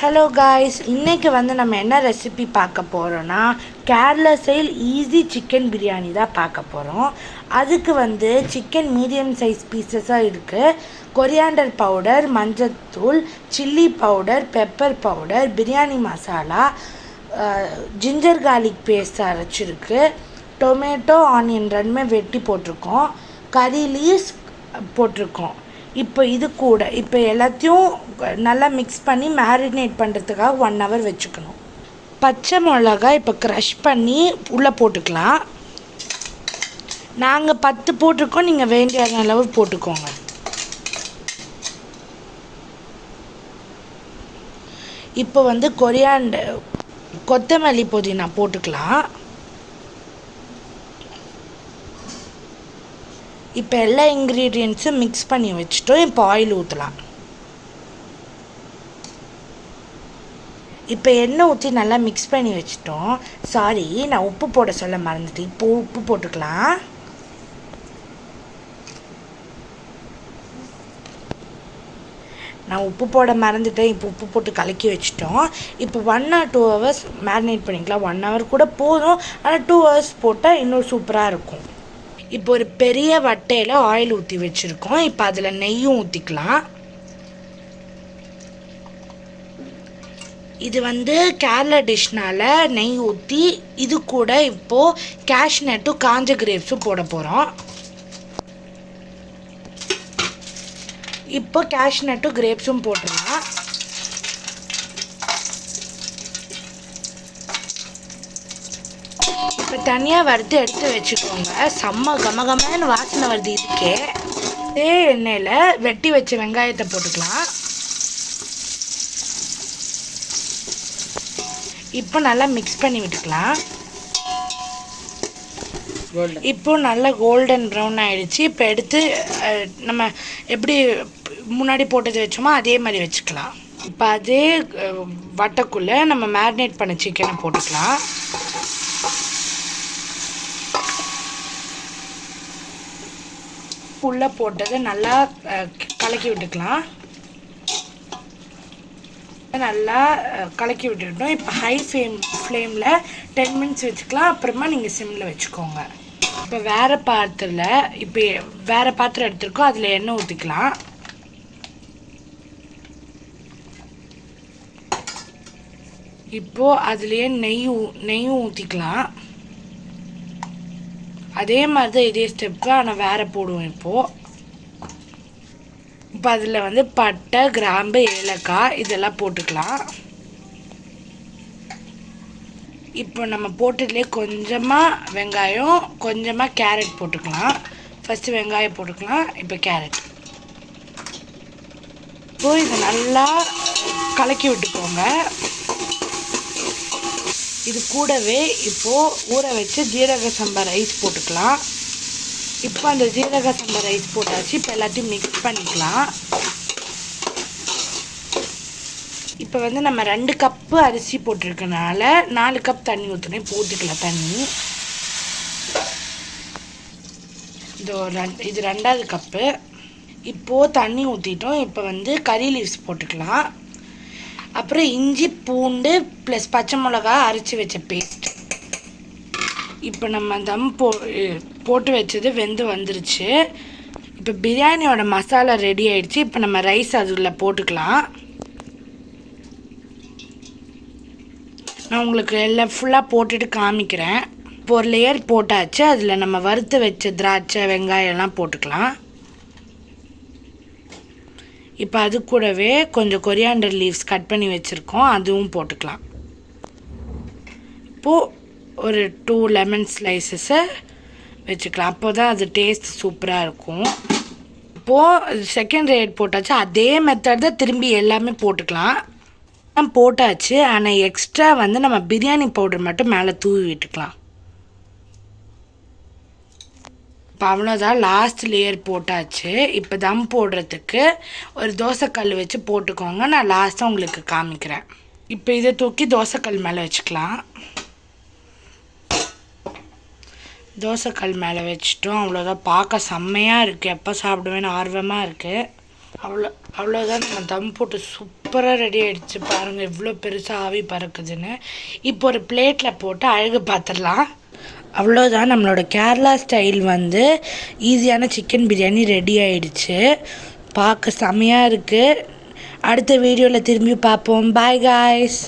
Hello guys, இன்றைக்கி நம்ம என்ன ரெசிபி பார்க்க போகிறோன்னா Kerala style easy chicken biryani தான் பார்க்க போகிறோம். அதுக்கு சிக்கன் மீடியம் சைஸ் பீசஸாக இருக்குது. கொரியாண்டர் பவுடர், மஞ்சத்தூள், chilli powder, pepper powder, biryani masala, ginger garlic paste அரைச்சிருக்கு, டொமேட்டோ, ஆனியன் ரெண்டுமே வெட்டி போட்டிருக்கோம், கறி லீவ்ஸ் போட்டிருக்கோம். இப்போ எல்லாத்தையும் நல்லா மிக்ஸ் பண்ணி மேரினேட் பண்ணுறதுக்காக 1 hour வச்சுக்கணும். பச்சை மிளகாய் இப்போ க்ரஷ் பண்ணி உள்ளே போட்டுக்கலாம். நாங்கள் 10 போட்டிருக்கோம், நீங்கள் வேண்டிய அளவு போட்டுக்கோங்க. இப்போ கொரியாண்டர், கொத்தமல்லி, புதினா போட்டுக்கலாம். இப்போ எல்லா இன்க்ரீடியன்ட்ஸும் மிக்ஸ் பண்ணி வச்சுட்டோம். இப்போ ஆயில் ஊற்றலாம். இப்போ எண்ணெய் ஊற்றி நல்லா மிக்ஸ் பண்ணி வச்சுட்டோம். சாரி, நான் உப்பு போட சொல்ல மறந்துட்டேன். இப்போ உப்பு போட்டுக்கலாம். நான் உப்பு போட மறந்துட்டேன். இப்போ உப்பு போட்டு கலக்கி வச்சுட்டோம். இப்போ 1 or 2 hours மேரினேட் பண்ணிக்கலாம். 1 hour கூட போதும், ஆனால் 2 hours போட்டால் இன்னும் சூப்பராக இருக்கும். இப்போ ஒரு பெரிய வட்டையில் ஆயில் ஊற்றி வச்சுருக்கோம். இப்போ அதில் நெய்யும் ஊற்றிக்கலாம். இது கேரளா டிஷ்னால் நெய் ஊற்றி இது கூட இப்போது கேஷ்நட்டும் காஞ்ச கிரேப்ஸும் போட போகிறோம். இப்போ கேஷ்நட்டும் கிரேப்ஸும் போட்டுடலாம். இப்போ தனியாக வறுத்து எடுத்து வச்சுக்கோங்க. செம்ம கமகமன்னு வாசனை வருது. இதுக்கே இதே எண்ணெயில் வெட்டி வச்ச வெங்காயத்தை போட்டுக்கலாம். இப்போ நல்லா மிக்ஸ் பண்ணி விட்டுக்கலாம். இப்போ நல்லா கோல்டன் ப்ரௌன் ஆகிடுச்சு. இப்போ எடுத்து நம்ம எப்படி முன்னாடி போட்டது வச்சோமோ அதே மாதிரி வச்சுக்கலாம். இப்போ அதே வட்டைக்குள்ளே நம்ம மேரினேட் பண்ண சிக்கனை போட்டுக்கலாம். உள்ளே போட்டதை நல்லா கலக்கி விட்டுக்கலாம். நல்லா கலக்கி விட்டுட்டோம். இப்போ ஹை ஃப்ளேமில் 10 minutes வச்சுக்கலாம். அப்புறமா நீங்கள் சிம்மில் வச்சுக்கோங்க. இப்போ வேறு பாத்திரம் எடுத்துருக்கோம். அதில் எண்ணெய் ஊற்றிக்கலாம். இப்போது அதுலேயே நெய்யும் ஊற்றிக்கலாம். அதே மாதிரி தான் இதே ஸ்டெப்பு, ஆனால் வேறு போடுவோம். இப்போ அதில் பட்டை, கிராம்பு, ஏலக்காய் இதெல்லாம் போட்டுக்கலாம். இப்போ நம்ம போட்டதுலேயே கொஞ்சமாக வெங்காயம், கொஞ்சமாக கேரட் போட்டுக்கலாம். ஃபஸ்ட்டு வெங்காயம் போட்டுக்கலாம், இப்போ கேரட். இப்போது இதை நல்லா கலக்கி விட்டுக்கோங்க. இது கூடவே இப்போது ஊற வச்சு ஜீரக சம்பா ரைஸ் போட்டுக்கலாம். இப்போ அந்த ஜீரக சம்பா ரைஸ் போட்டாச்சு. இப்போ எல்லாத்தையும் மிக்ஸ் பண்ணிக்கலாம். இப்போ நம்ம 2 கப்பு அரிசி போட்டிருக்கனால 4 கப் தண்ணி ஊற்றுனேன். போட்டுக்கலாம் தண்ணி. இது 2வது கப்பு. இப்போது தண்ணி ஊற்றிட்டோம். இப்போ கறி லீவ்ஸ் போட்டுக்கலாம். அப்புறம் இஞ்சி, பூண்டு ப்ளஸ் பச்சை மிளகா அரைச்சி வச்ச பேஸ்ட். இப்போ நம்ம தம் போட்டு வச்சது வெந்து வந்துருச்சு. இப்போ பிரியாணியோட மசாலா ரெடி ஆயிடுச்சு. இப்போ நம்ம ரைஸ் அதில் போட்டுக்கலாம். நான் உங்களுக்கு எல்லாம் ஃபுல்லாக போட்டுட்டு காமிக்கிறேன். இப்போ ஒரு லேயர் போட்டாச்சு. அதில் நம்ம வறுத்து வச்ச திராட்சை, வெங்காயம் எல்லாம் போட்டுக்கலாம். இப்போ அது கூடவே கொஞ்சம் கொரியாண்டர் லீவ்ஸ் கட் பண்ணி வச்சுருக்கோம், அதுவும் போட்டுக்கலாம். இப்போது ஒரு 2 லெமன் ஸ்லைசஸை வச்சுக்கலாம். அப்போ தான் அது டேஸ்ட் சூப்பராக இருக்கும். இப்போது செகண்ட் லேயர் போட்டாச்சு. அதே மெத்தட் தான் திரும்பி எல்லாமே போட்டுக்கலாம். போட்டாச்சு. ஆனால் எக்ஸ்ட்ரா நம்ம பிரியாணி பவுடர் மட்டும் மேலே தூவி விட்டுக்கலாம். இப்போ அவ்வளோதான், லாஸ்ட் லேயர் போட்டாச்சு. இப்போ தம் போடுறதுக்கு ஒரு தோசைக்கல் வச்சு போட்டுக்கோங்க. நான் லாஸ்ட்டாக உங்களுக்கு காமிக்கிறேன். இப்போ இதை தூக்கி தோசைக்கல் மேலே வச்சுக்கலாம். தோசைக்கல் மேலே வச்சுட்டோம். அவ்வளோதான், பார்க்க செம்மையாக இருக்குது. எப்போ சாப்பிடுவேன்னு ஆர்வமாக இருக்குது. அவ்வளோதான் நம்ம தம் போட்டு சூப்பராக ரெடி ஆகிடுச்சு. பாருங்கள் எவ்வளோ பெருசாக ஆவி பறக்குதுன்னு. இப்போ ஒரு பிளேட்டில் போட்டு அழகு பார்த்துடலாம். அவ்வளோதான் நம்மளோட கேரளா ஸ்டைல் வந்து ஈஸியான சிக்கன் பிரியாணி ரெடி ஆகிடுச்சு. பார்க்க செமையாக இருக்குது. அடுத்த வீடியோவில் திரும்பி பார்ப்போம். Bye guys.